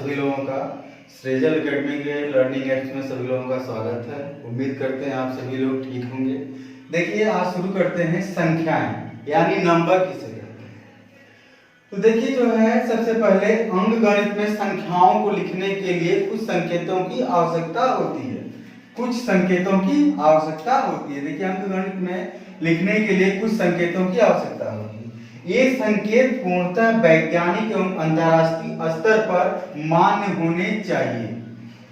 सभी लोगों का सृजल एकेडमी के लर्निंग एप्स में सभी लोगों का स्वागत है। उम्मीद करते हैं आप सभी लोग ठीक होंगे। देखिए आज शुरू करते हैं संख्याएं यानी नंबर किसे कहते हैं। तो देखिए जो है सबसे पहले अंकगणित में संख्याओं को लिखने के लिए कुछ संकेतों की आवश्यकता होती है। देखिए अंकगणित में लिखने के लिए कुछ संकेतों की आवश्यकता होती है। ये संकेत पूर्णतः वैज्ञानिक एवं अंतरराष्ट्रीय स्तर पर मान्य होने चाहिए।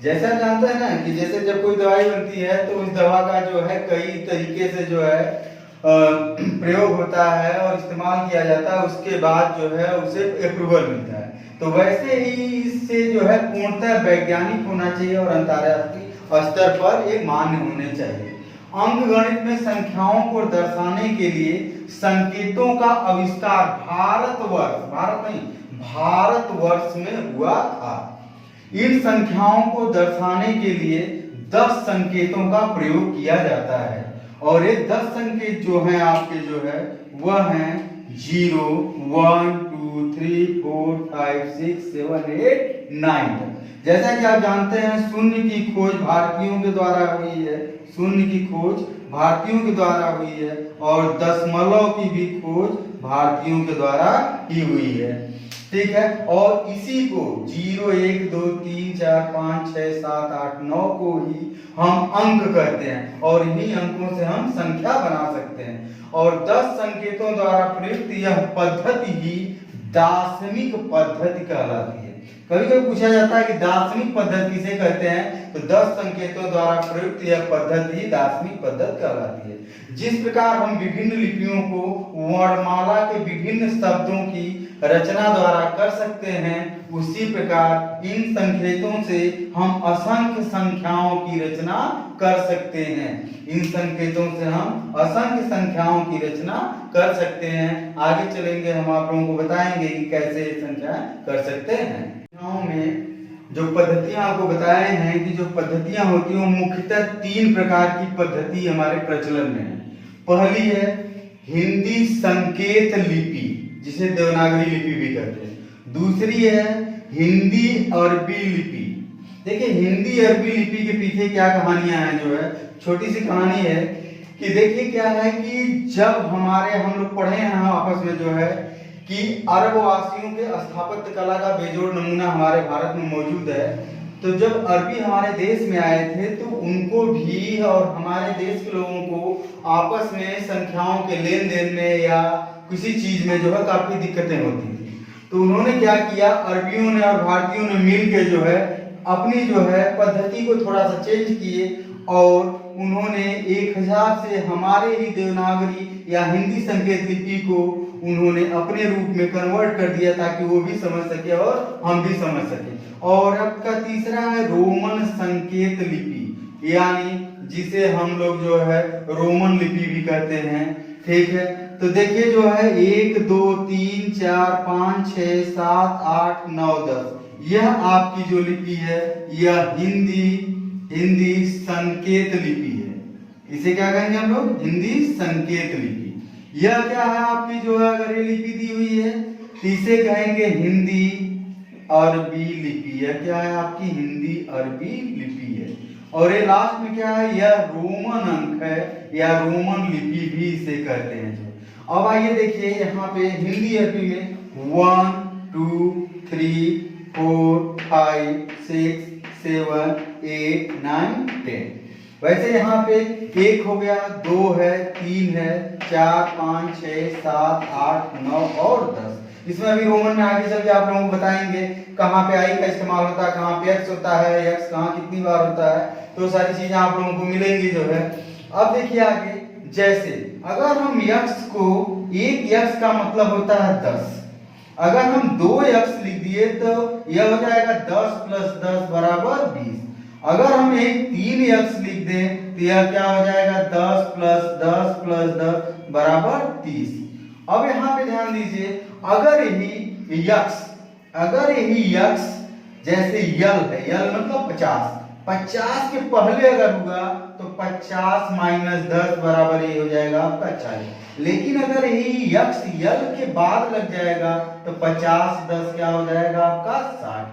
जैसा जानते हैं ना कि जैसे जब कोई दवाई बनती है तो उस दवा का जो है कई तरीके से जो है प्रयोग होता है और इस्तेमाल किया जाता है, उसके बाद जो है उसे अप्रूवल मिलता है। तो वैसे ही इससे जो है पूर्णतः वैज्ञानिक होना चाहिए और अंतरराष्ट्रीय स्तर पर ये मान्य होने चाहिए। अंकगणित में संख्याओं को दर्शाने के लिए संकेतों का आविष्कार भारतवर्ष में हुआ था। इन संख्याओं को दर्शाने के लिए 10 संकेतों का प्रयोग किया जाता है और ये 10 संकेत जो हैं आपके जो है वह हैं 0, 1, 2, 3, 4, 5, 6, 7, 8, 9। जैसा कि आप जानते हैं शून्य की खोज भारतीयों के द्वारा हुई है और दशमलव की भी खोज भारतीयों के द्वारा ही हुई है। ठीक है, और इसी को 0, 1, 2, 3, 4, 5, 6, 7, 8, 9 को ही हम अंक कहते हैं और इन्हीं अंकों से हम संख्या बना सकते हैं। और 10 संकेतों द्वारा प्रयुक्त यह पद्धति ही दार्शनिक पद्धति कहलाती है। कभी कभी पूछा जाता है कि दार्शनिक पद्धति किसे कहते हैं, तो 10 संकेतों द्वारा प्रयुक्त यह पद्धति दार्शनिक पद्धति कहलाती है। जिस प्रकार हम विभिन्न लिपियों को वर्णमाला के विभिन्न शब्दों की रचना द्वारा कर सकते हैं, उसी प्रकार इन संकेतों से हम असंख्य संख्याओं की रचना कर सकते हैं। आगे चलेंगे हम आप लोगों को बताएंगे कि कैसे संख्या कर सकते हैं। संख्याओं में जो पद्धतियां आपको बताए हैं कि जो पद्धतियां होती हैं वो मुख्यतः 3 प्रकार की पद्धति हमारे प्रचलन में है। पहली है हिंदी संकेत लिपि जिसे देवनागरी लिपि भी कहते हैं। दूसरी है हिंदी अरबी लिपि। देखिए हिंदी अरबी लिपि के पीछे क्या कहानियां हैं, जो है छोटी सी कहानी है कि देखिए क्या है कि जब हम लोग पढ़े हैं आपस में जो है कि अरब वासियों के स्थापत्य कला का बेजोड़ नमूना हमारे भारत में मौजूद है। तो जब अरबी हमारे देश में आए थे तो उनको भी और हमारे देश के लोगों को आपस में संख्याओं के लेन देन में या किसी चीज में जो है काफी दिक्कतें होती थी। तो उन्होंने क्या किया, अरबियों ने और भारतीयों ने मिलकर जो है अपनी जो है पद्धति को थोड़ा सा चेंज किए और उन्होंने एक हिसाब से हमारे ही देवनागरी या हिंदी संकेत लिपि को उन्होंने अपने रूप में कन्वर्ट कर दिया ताकि वो भी समझ सके और हम भी समझ सके। और अब का तीसरा है रोमन संकेत लिपि, यानी जिसे हम लोग जो है रोमन लिपि भी कहते हैं। ठीक है, तो देखिए जो है 1, 2, 3, 4, 5, 6, 7, 8, 9, 10 यह आपकी जो लिपि है यह हिंदी संकेत लिपि है। इसे क्या कहेंगे हम लोग, हिंदी संकेत लिपि। यह क्या है आपकी जो है अगर ये लिपि दी हुई है तो इसे कहेंगे हिंदी अरबी लिपि। यह क्या है आपकी हिंदी अरबी लिपि है। और ये लास्ट में क्या है, यह रोमन अंक है या रोमन लिपि भी इसे कहते हैं। जो अब आइए देखिए यहाँ पे हिंदी अरबी में 1, 2, 3, 4, 5, 6, 7, 8, 9, 10। वैसे यहाँ पे 1 हो गया, 2 है, 3 है, 4, 5, 6, 7, 8, 9 और 10। इसमें अभी रोमन में आगे चल के आप लोगों को बताएंगे कहाँ पे आई का इस्तेमाल होता है, कहाँ पे एक्स होता है, एक्स कहाँ कितनी बार होता है, तो सारी चीजें आप लोगों को मिलेंगी जो है। अब देखिए आगे, जैसे अगर हम यक्स को, एक यक्स का मतलब होता है 10, अगर हम 2 यक्स लिख दिए तो यह हो जाएगा 10 + 10 बराबर 20। अगर हम एक 3 यक्स लिख दें तो यह क्या हो जाएगा 10 + 10 + 10 बराबर 30। अब यहाँ पे ध्यान दीजिए, अगर यही यक्स जैसे यल है, यल मतलब 50 के पहले अगर हुआ तो 50 - 10 बराबर ये हो जाएगा आपका 40। लेकिन अगर यही यक्स यल के बाद लग जाएगा तो 50 + 10 क्या हो जाएगा आपका 60।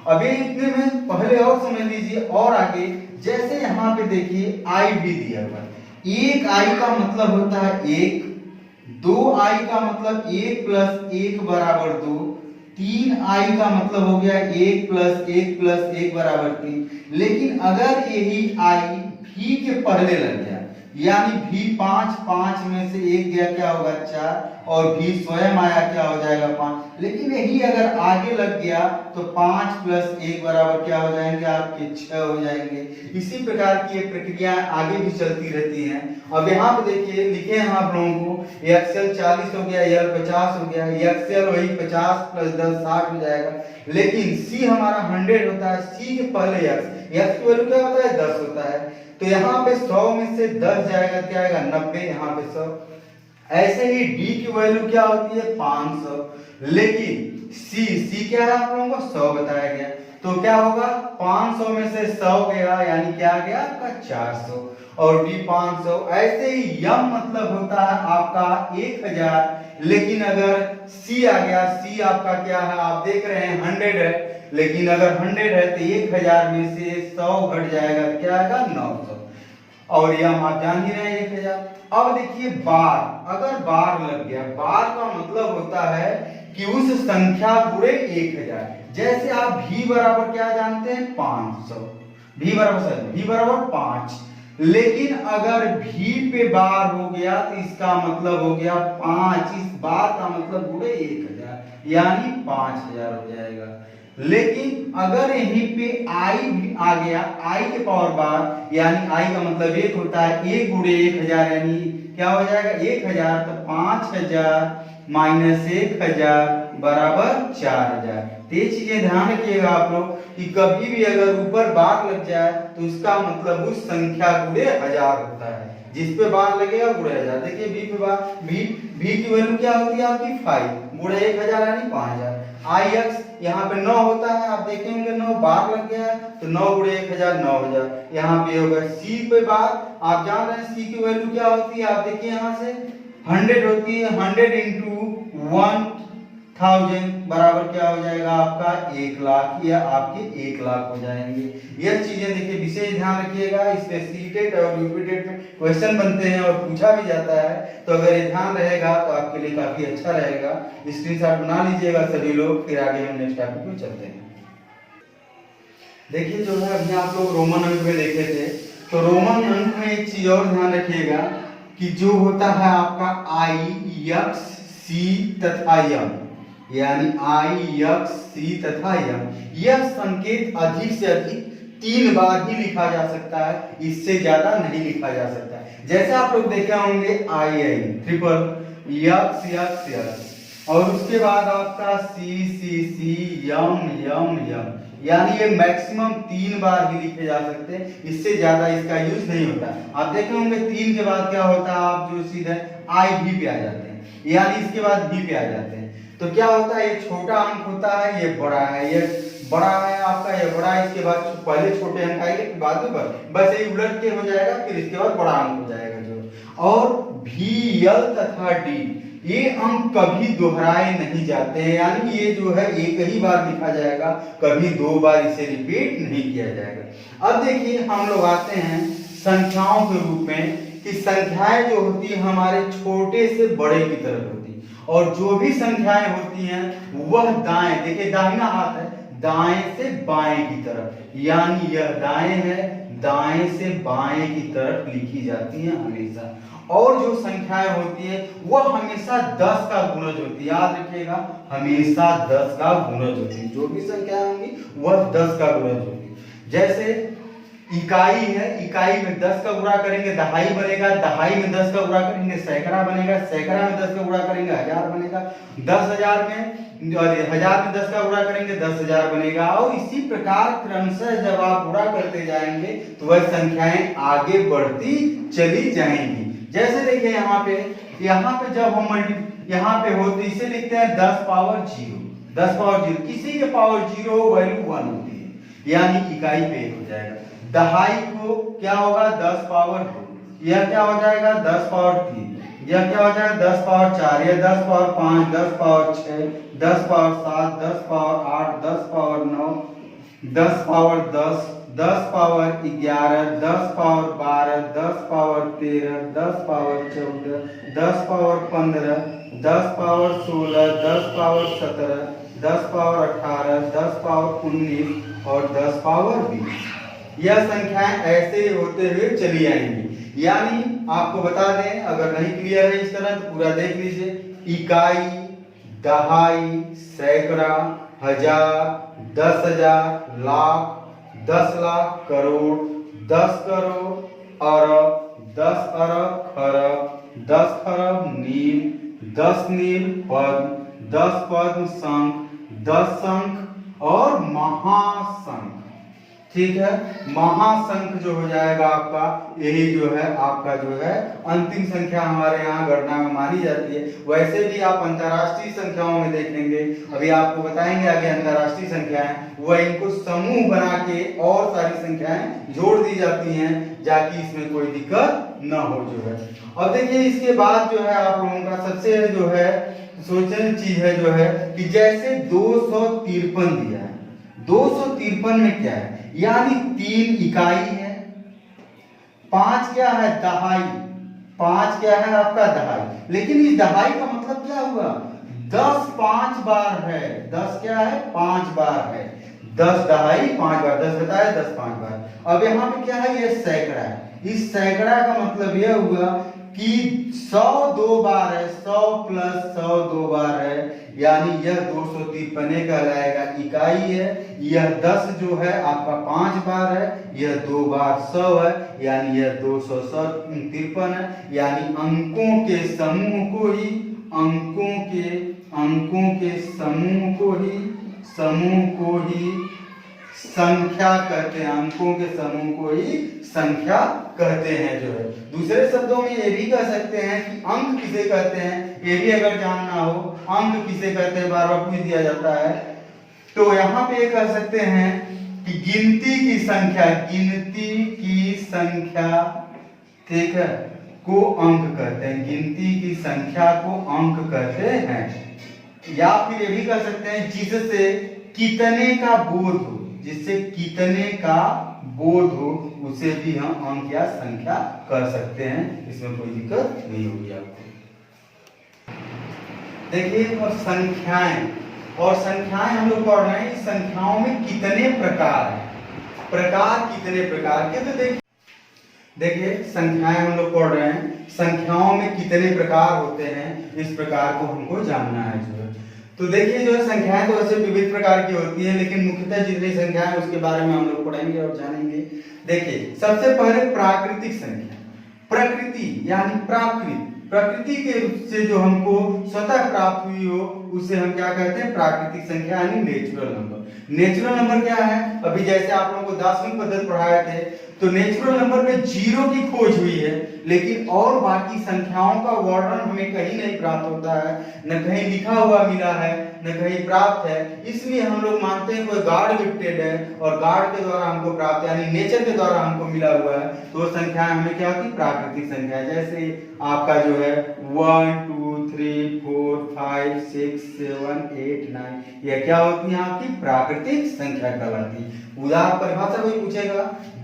अभी इतने में पहले और समझ लीजिए और आगे, जैसे यहाँ पे देखिए आई भी दिया हुआ है। एक आई का मतलब होता है एक, दो आई का मतलब एक प्लस एक बराबर दो, तीन आई का मतलब हो गया एक प्लस एक बराबर तीन। लेकिन अगर यही आई भी के पहले लग गया, यानी भी पांच में से एक गया क्या होगा चार, और भी स्वयं आया क्या हो जाएगा पांच। लेकिन यही अगर आगे लग गया तो पांच प्लस एक बराबर क्या हो जाएंगे आपके छह हो जाएंगे। इसी प्रकार की ये प्रक्रिया आगे भी चलती रहती हैं। अब यहाँ पे देखिए लिखे हैं आप लोगों को, एक्सएल 40 हो गया, यल 50 हो गया, एक्सएल वही 50 प्लस 10 60 हो जाएगा। लेकिन सी हमारा 100 होता है, सी के पहले एक्स की वैल्यू क्या होता है 10 होता है, तो यहाँ पे 100 में से 10 जाएगा क्या आएगा 90, यहाँ पे 100। ऐसे ही डी की वैल्यू क्या होती है 500, लेकिन सी क्या है आप लोगों को 100 बताया गया, तो क्या होगा 500 में से 100 गया, यानी क्या गया आपका 400, और डी 500। ऐसे ही यम मतलब होता है आपका 1000, लेकिन अगर सी आ गया, सी आपका क्या है आप देख रहे हैं 100 है, लेकिन अगर 100 है तो 1000 में से 100 घट जाएगा तो क्या आएगा 900, और यम आप जान ही रहे हैं 1000। अब देखिए बार, अगर बार लग गया, बार का मतलब होता है कि उस संख्या गुणे 1000। जैसे आप भी बराबर क्या जानते हैं 500, भी बराबर 5, लेकिन अगर भी पे बार हो गया तो इसका मतलब हो गया 5, इस बार का मतलब गुणे 1000, यानी 5000 हो जाएगा। लेकिन अगर यहीं पे आई भी आ गया, आई के पावर बार, यानी आई का मतलब 1 होता है, 1 गुणे 1000 यानी क्या हो जाएगा 1000, तो 5000 माइनस 1000 बराबर 4000। तो ये चीजें ध्यान रखिएगा आप लोग कि कभी भी अगर ऊपर बार लग जाए तो उसका मतलब उस संख्या गुणे 1000 होता है, जिस पे बार लगेगा गुणे 1000। देखिए बी पे बार, बी की वैल्यू क्या होती है आपकी 5 गुणे 1000 यानी 5000। आई एक्स यहाँ पे 9 होता है, आप देखे होंगे 9 बार लग गया है तो 9 गुणे 1000 9000, यहाँ पे होगा। सी पे बार आप जान रहे हैं सी की वैल्यू क्या होती है, आप देखिए यहाँ से 100 होती है, 100 इंटू 1000 बराबर क्या हो जाएगा आपका 1 लाख, या आपके 1 लाख हो जाएंगे। यह चीजें देखिए विशेष ध्यान रखिएगा, इससे सीटेट और यूपीटेट में क्वेश्चन बनते हैं और पूछा भी जाता है, तो अगर ये ध्यान रहेगा तो आपके लिए काफी अच्छा रहेगा। स्क्रीनशॉट बना लीजिएगा सभी लोग, फिर आगे हम नेक्स्ट टॉपिक में चलते हैं। देखिए जो है अभी आप लोग रोमन अंक में देखे थे, तो रोमन अंक में एक चीज और ध्यान रखिएगा कि जो होता है आपका आई एक्स सी तथा यम, यानी आई एक्स सी तथा यम, यह संकेत अधिक से अधिक 3 बार ही लिखा जा सकता है, इससे ज्यादा नहीं लिखा जा सकता है। जैसे आप लोग देखे होंगे I I triple X X X, और उसके बाद आपका सी सी सी यम यम यम, यानी ये मैक्सिमम 3 बार ही लिखे जा सकते हैं, इससे ज्यादा इसका यूज नहीं होता। आप देखे होंगे 3 के बाद क्या होता है, आप जो सीधे आई भी पे आ जाते हैं, यानी इसके बाद भी पे आ जाते हैं, तो क्या होता है ये छोटा अंक होता है, ये बड़ा है, ये बड़ा है आपका, ये बड़ा है, इसके बाद पहले छोटे अंक आएंगे फिर बाद में बस ये उलट के हो जाएगा, फिर इसके बाद बड़ा अंक हो जाएगा जो। और भी यल तथा डी ये अंक कभी दोहराए नहीं जाते हैं, यानी ये जो है एक ही बार लिखा जाएगा, कभी 2 बार इसे रिपीट नहीं किया जाएगा। अब देखिए हम लोग आते हैं संख्याओं के रूप में, कि संख्याएं जो होती है हमारे छोटे से बड़े की तरफ होती है, और जो भी संख्याएं होती हैं वह दाएं, देखिए दाहिना हाथ है, दाएं से बाएं की तरफ, यानी यह दाएं है, दाएं से बाएं की तरफ लिखी जाती है हमेशा। और जो संख्याएं होती है वह हमेशा 10 का गुणज होती है, याद रखिएगा हमेशा 10 का गुणज होती है, जो भी संख्याएं होंगी वह 10 का गुणज होती है। जैसे इकाई है, इकाई में 10 का गुणा करेंगे दहाई बनेगा, दहाई में 10 का गुणा करेंगे सैकड़ा बनेगा, सैकड़ा में 10 का गुणा करेंगे 1000 बनेगा, 10,000 में और 1000 में 10 का गुणा करेंगे 10,000 बनेगा, और इसी प्रकार क्रमशः जब आप गुणा करते जाएंगे तो वह संख्याएं आगे बढ़ती चली जाएंगी। जैसे देखिए यहाँ पे जब हम यहाँ पे हो तो इसे लिखते हैं 10 पावर 0, 10 पावर 0, किसी के पावर 0 वैल्यू 1 होती है, यानी इकाई पे 1 हो जाएगा। दहाई को क्या होगा 10 पावर 2, यह क्या हो जाएगा 10 पावर 3, यह क्या हो जाएगा 10 पावर 4, यह 10 power 5, 10 power 6, 10 power 7, 10 power 8, 10 power 9, 10 power 10, 10 power 11, 10 power 12, 10 power 13, 10 power 14, 10 power 15, 10 power 16, 10 power 17, 10 power 18, 10 power 19 और 10 पावर 20। यह संख्याएं ऐसे होते हुए चली आएंगी। यानी आपको बता दें, अगर नहीं क्लियर है इस तरह तो पूरा देख लीजिए। इकाई, दहाई, सैकड़ा, हजार, 10,000, लाख, 10 लाख, करोड़, 10 करोड़, अरब, 10 अरब, खरब, 10 खरब, नील, 10 नील, पद्म, 10 पद्म, शंख, 10 शंख और महाशंख। ठीक है, महाशंख जो हो जाएगा आपका, यही जो है आपका जो है अंतिम संख्या हमारे यहाँ गणना में मानी जाती है। वैसे भी आप अंतरराष्ट्रीय संख्याओं में देख लेंगे, अभी आपको बताएंगे आगे अंतरराष्ट्रीय संख्याएं, वह इनको समूह बना के और सारी संख्याएं जोड़ दी जाती हैं, जाकि इसमें कोई दिक्कत न हो जो है। अब देखिए इसके बाद जो है आप लोगों का सबसे जो है सोचने चीज है जो है कि जैसे 253 दिया है, 253 में क्या है, यानी 3 इकाई है, 5 क्या है, दहाई, 5 क्या है आपका दहाई। लेकिन इस दहाई का मतलब क्या हुआ, 10 5 बार है, 10 क्या है 5 बार है, 10 दहाई 5 बार, 10 बताया 10 5 बार। अब यहाँ पे क्या है, ये सैकड़ा है। इस सैकड़ा का मतलब यह हुआ कि 100 2 बार है, 100 प्लस 100 2 बार है, यानी यह 253 कहलाएगा। इकाई है, यह 10 जो है आपका 5 बार है, यह 2 बार 100 है, यानी यह 253 है। यानी अंकों के समूह को ही समूह को ही संख्या कहते हैं, अंकों के समूह को ही संख्या कहते हैं जो है। दूसरे शब्दों में ये भी कह सकते हैं कि अंक किसे कहते हैं, ये भी अगर जानना हो, अंक किसे कहते हैं, बार बार पूछ दिया जाता है, तो यहाँ पे ये कह सकते हैं कि गिनती की संख्या, ठीक है, को अंक कहते हैं, गिनती की संख्या को अंक कहते हैं। या फिर ये भी कह सकते हैं जिससे कितने का बोध हो, जिससे कितने का बोध हो, उसे भी हम अंक या संख्या कर सकते हैं, इसमें कोई दिक्कत नहीं होगी आपको। देखिए और संख्याएं हम लोग पढ़ रहे हैं, संख्याओं में कितने प्रकार हैं, कितने प्रकार के, तो देखिए संख्याएं हम लोग पढ़ रहे हैं, संख्याओं में कितने प्रकार होते हैं, इस प्रकार को हमको जानना है जो है। तो देखिए जो है संख्याएं तो वैसे विविध प्रकार की होती है, लेकिन मुख्यतः जितनी संख्याएं उसके बारे में हम लोग पढ़ेंगे और जानेंगे। देखिए सबसे पहले प्राकृतिक संख्या, प्रकृति यानी प्रकृति के रूप से जो हमको स्वतः प्राप्त हुई हो, उसे हम क्या कहते हैं, प्राकृतिक संख्या यानी नेचुरल नंबर। नेचुरल नंबर क्या है, अभी जैसे आप लोगों को दार्शनिक पद्धति पढ़ाए थे, तो नेचुरल नंबर में 0 की खोज हुई है, लेकिन और बाकी संख्याओं का वर्णन हमें कहीं नहीं प्राप्त होता है, न कहीं लिखा हुआ मिला है, न कहीं प्राप्त है। इसलिए हम लोग मानते हैं कोई गॉड गिफ्टेड है और गॉड के द्वारा हमको प्राप्त यानी नेचर के द्वारा हमको मिला हुआ है, तो संख्याएं हमें क्या होती, प्राकृतिक संख्या। जैसे आपका जो है 1 2 3 4 5 6 7 8 9, यह क्या होती है आपकी प्राकृतिक संख्या कहलाती है। उदाहरण परिभाषा कोई पूछेगा,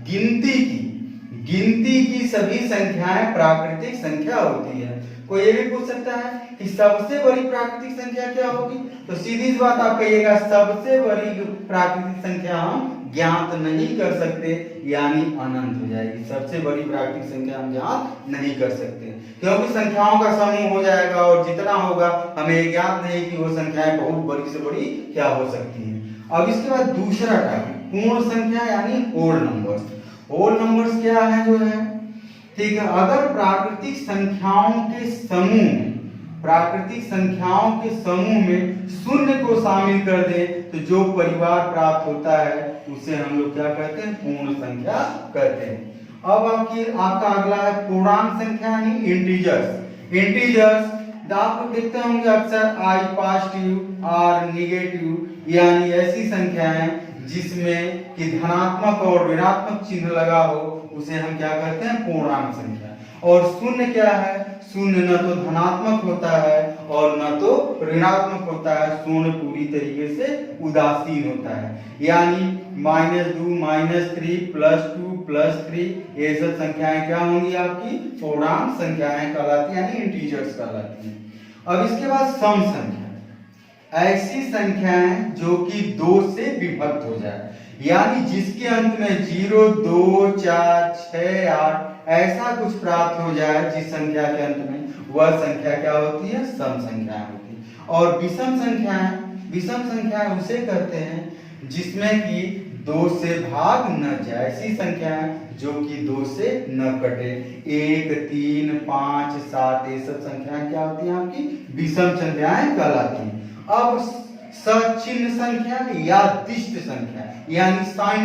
गिनती की सभी संख्याएं प्राकृतिक संख्या होती है। कोई ये भी पूछ सकता है कि सबसे बड़ी प्राकृतिक संख्या क्या होगी, तो सीधी सी बात आप कहिएगा सबसे बड़ी प्राकृतिक संख्या हम ज्ञात नहीं कर सकते, यानी अनंत हो जाएगी। सबसे बड़ी प्राकृतिक संख्या हम ज्ञात नहीं कर सकते, क्योंकि संख्याओं का समूह हो जाएगा और जितना होगा हमें ज्ञात नहीं कि वो संख्याएं बहुत बड़ी से बड़ी क्या हो सकती हैं। अब इसके बाद दूसरा टाइप पूर्ण संख्या यानी होल नंबर्स। होल नंबर्स क्या है जो है, ठीक है, अगर प्राकृतिक संख्याओं के समूह में शून्य को शामिल कर दे, तो जो परिवार प्राप्त होता है उसे हम लोग क्या कहते हैं, पूर्ण संख्या कहते हैं। अब आपका अगला है पूर्णांक संख्या यानी इंटीजर्स। आप लोग देखते होंगे अक्सर आई पॉजिटिव और निगेटिव, यानी ऐसी संख्याएं जिसमें कि धनात्मक और ऋणात्मक चिन्ह लगा हो, उसे हम क्या कहते हैं, पूर्णांक संख्या। और शून्य क्या है, शून्य न तो धनात्मक होता है और न तो ऋणात्मक होता है, शून्य पूरी तरीके से उदासीन होता है। यानी -2 -3 +2 +3 ये सब संख्याएं क्या होंगी आपकी पूर्णांक संख्याएं कहलाती हैं, यानी इंटीजर्स कहलाती हैं। अब इसके बाद सम संख्या, ऐसी संख्याएं जो कि 2 से विभक्त हो जाए, यानी जिसके अंत में 0 2 4 6 8 ऐसा कुछ प्राप्त हो जाए, जिस संख्या के अंत में वह संख्या क्या होती है सम संख्या होती है। और विषम संख्याएं उसे कहते हैं जिसमें कि 2 से भाग न जाए, ऐसी संख्याएं जो कि 2 से न कटे, 1 3 5 7 ये सब संख्याएं क्या होती हैं आपकी विषम संख्याएं कहलाती हैं। अब सचिन्ह संख्या या दिष्ट संख्या यानी साइन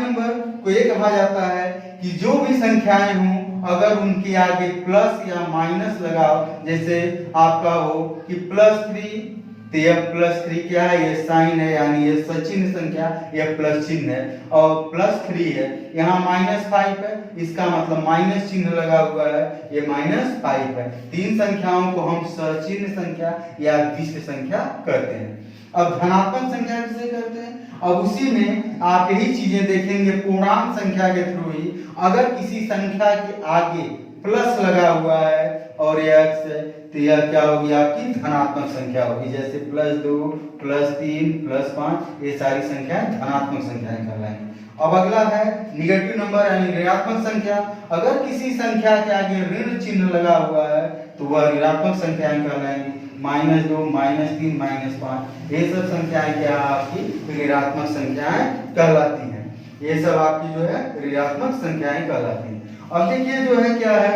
नंबर को ये कहा जाता है कि जो भी संख्याएं हों अगर उनके आगे प्लस या माइनस लगाओ, जैसे आपका हो कि +3 तो यह +3 क्या है ये साइन है, यानी ये सचिन्ह संख्या, यह प्लस चिन्ह है। और +3 है, यहाँ -5 है, इसका मतलब माइनस चिन्ह लगा हुआ है, ये -5 है। 3 संख्याओं को हम सचिन्ह संख्या या दिष्ट संख्या कहते हैं। अब धनात्मक संख्या किसे कहते हैं? अब उसी में आप यही चीजें देखेंगे पूर्णांक संख्या के थ्रू ही। अगर किसी संख्या के आगे प्लस लगा हुआ है और ये x है तो यह क्या होगी आपकी धनात्मक संख्या होगी, जैसे +2 +3 +5 ये सारी संख्याएं धनात्मक संख्याएं कहलाएंगी। अब अगला है निगेटिव नंबर यानी ऋणात्मक संख्या। अगर किसी संख्या के आगे ऋण चिन्ह लगा हुआ है तो वह ऋणात्मक संख्याएं कहलाएंगी, -2 -3 -5 ये सब संख्याएं क्या आपकी ऋणात्मक संख्याएं कहलाती हैं। ये सब आपकी जो है ऋणात्मक संख्याएं कहलाती हैं। अब देखिए जो है क्या है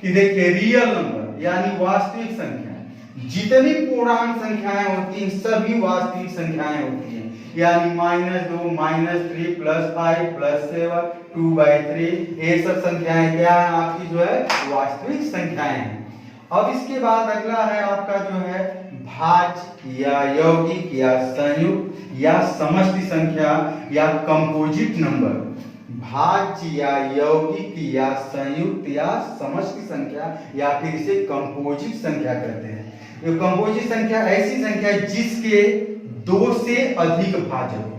कि देखिए रियल नंबर यानी वास्तविक संख्या, जितनी पूर्णांक संख्याएं होती हैं सभी वास्तविक संख्याएं होती हैं, यानी -2 -3 +5 +7 2/3 ये सब संख्याएं क्या है आपकी जो है वास्तविक संख्याएं हैं। अब इसके बाद अगला है आपका जो है भाज्य या यौगिक या संयुक्त या समष्टि संख्या या कंपोजिट नंबर। भाज्य या यौगिक या संयुक्त या समष्टि संख्या या फिर इसे कंपोजिट संख्या कहते हैं। ये कंपोजिट संख्या ऐसी संख्या है जिसके 2 से अधिक भाजक हो,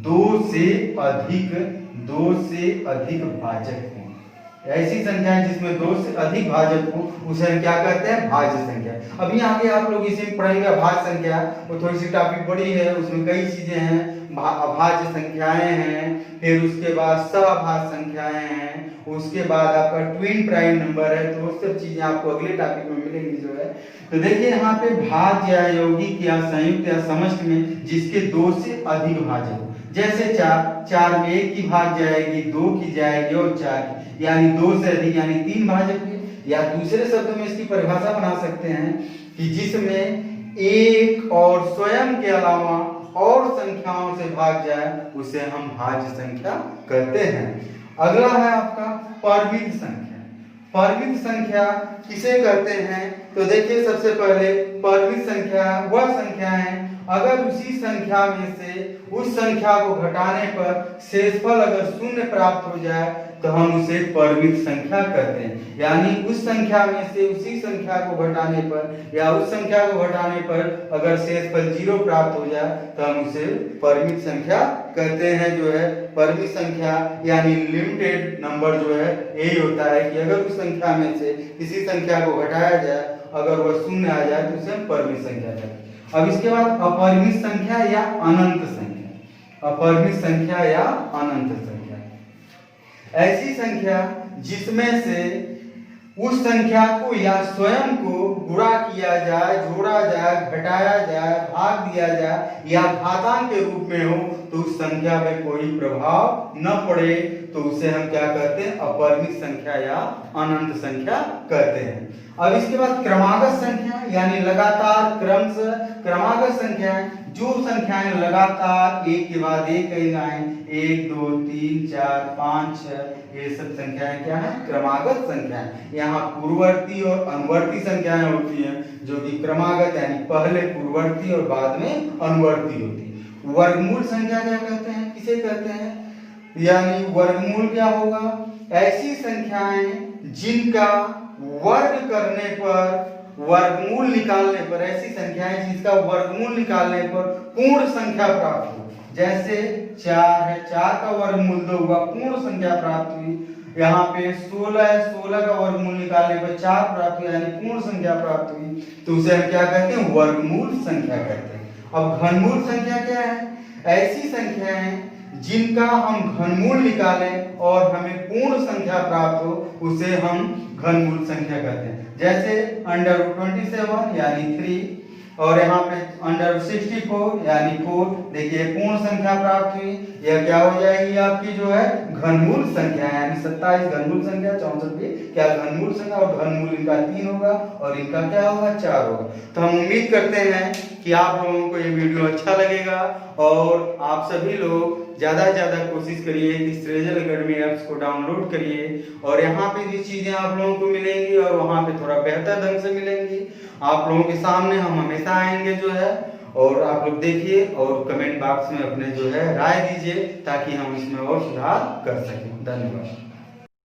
2 से अधिक भाजक हो। ऐसी संख्या है जिसमें 2 से अधिक भाजक हो उसे हम क्या कहते हैं भाज्य संख्या। अभी आगे आप लोग इसे पढ़ेंगे भाज्य संख्या, वो थोड़ी सी टॉपिक बड़ी है, उसमें कई चीजें हैं, अभाज्य संख्याएं हैं, फिर उसके बाद सहभाज्य संख्याएं हैं, उसके बाद आपका ट्विन प्राइम नंबर है, तो वो सब चीजें आपको अगले टॉपिक में मिलेंगी जो है। तो देखिए यहाँ पे भाज्य या यौगिक या संयुक्त या समष्टि में जिसके 2 से अधिक भाजक हो, जैसे 4 में 1 की भाग जाएगी, 2 की जाएगी और 4 की, यानी 2 से अधिक यानी 3 भाजक है। या दूसरे शब्दों में इसकी परिभाषा बना सकते हैं कि जिसमें 1 और स्वयं के अलावा और संख्याओं से भाग जाए उसे हम भाज्य संख्या कहते हैं। अगला है आपका परिमित संख्या। परिमित संख्या किसे कहते हैं? तो देखिए सबसे पहले परिमित संख्या वह संख्या है अगर उसी संख्या में से उस संख्या को घटाने पर शेषफल अगर 0 प्राप्त हो जाए तो हम उसे परिमित संख्या कहते हैं। यानी उस संख्या में से उसी संख्या को घटाने पर या उस संख्या को घटाने पर अगर शेषफल 0 प्राप्त हो जाए तो हम उसे परिमित संख्या कहते हैं। जो है परिमित संख्या यानी लिमिटेड नंबर जो है यही होता है कि अगर उस संख्या में से किसी संख्या को घटाया जाए अगर वह 0 आ जाए तो उसे परिमित संख्या कहते हैं। अब इसके बाद अपरिमित संख्या या अनंत संख्या। अपरिमित संख्या या अनंत संख्या ऐसी संख्या जिसमें से उस संख्या को या स्वयं को गुणा किया जाए, जोड़ा जाए, घटाया जाए, भाग दिया जाए या घातांक के रूप में हो तो उस संख्या में कोई प्रभाव न पड़े तो उसे हम क्या कहते हैं अपरिमित संख्या या अनंत संख्या कहते हैं। अब इसके बाद क्रमागत संख्या यानी लगातार क्रमशः क्रमागत संख्याएं जो संख्याएं लगातार एक के बाद एक आएं 1 2 3 4 5 6 ये सब संख्याएं क्या है क्रमागत संख्याएं। यहाँ पूर्ववर्ती और अनुवर्ती संख्याएं होती हैं जो कि क्रमागत यानी पहले पूर्ववर्ती और बाद में अनुवर्ती होती है। वर्गमूल संख्या क्या कहते हैं? किसे कहते हैं? यानी वर्गमूल क्या होगा? ऐसी संख्याएं जिनका वर्ग करने पर वर्गमूल निकालने पर, ऐसी संख्या है जिसका वर्गमूल निकालने पर पूर्ण संख्या प्राप्त हो। जैसे 4 है, 4 का वर्गमूल 2 हुआ, पूर्ण संख्या प्राप्त हुई। यहाँ पे 16 है, 16 का वर्गमूल निकालने पर 4 प्राप्त हुआ, यानी पूर्ण संख्या प्राप्त हुई। तो उसे हम क्या कहते हैं? वर्गमूल संख्या कहते हैं। अब घनमूल संख्या क्या है? ऐसी संख्या है जिनका हम घनमूल निकालें और हमें पूर्ण संख्या प्राप्त हो, उसे हम घनमूल संख्या कहते हैं। जैसे √27 यानी 3, और यहाँ पे √64 यानी 4। देखिए पूर्ण संख्या प्राप्त हुई, यह क्या हो जाएगी? आपकी जो है घनमूल संख्या, यानी 27 घनमूल संख्या, 64 भी क्या घनमूल संख्या, और घनमूल इनका 3 होगा और इनका क्या होगा? 4 होगा। तो हम उम्मीद करते हैं कि आप लोगों को ये वीडियो अच्छा लगेगा और आप सभी लोग ज़्यादा से ज़्यादा कोशिश करिए कि सृजल एकेडमी ऐप्स को डाउनलोड करिए, और यहाँ पे भी चीज़ें आप लोगों को मिलेंगी और वहाँ पे थोड़ा बेहतर ढंग से मिलेंगी। आप लोगों के सामने हम हमेशा आएंगे जो है, और आप लोग देखिए और कमेंट बॉक्स में अपने जो है राय दीजिए, ताकि हम इसमें और सुधार कर सकें। धन्यवाद।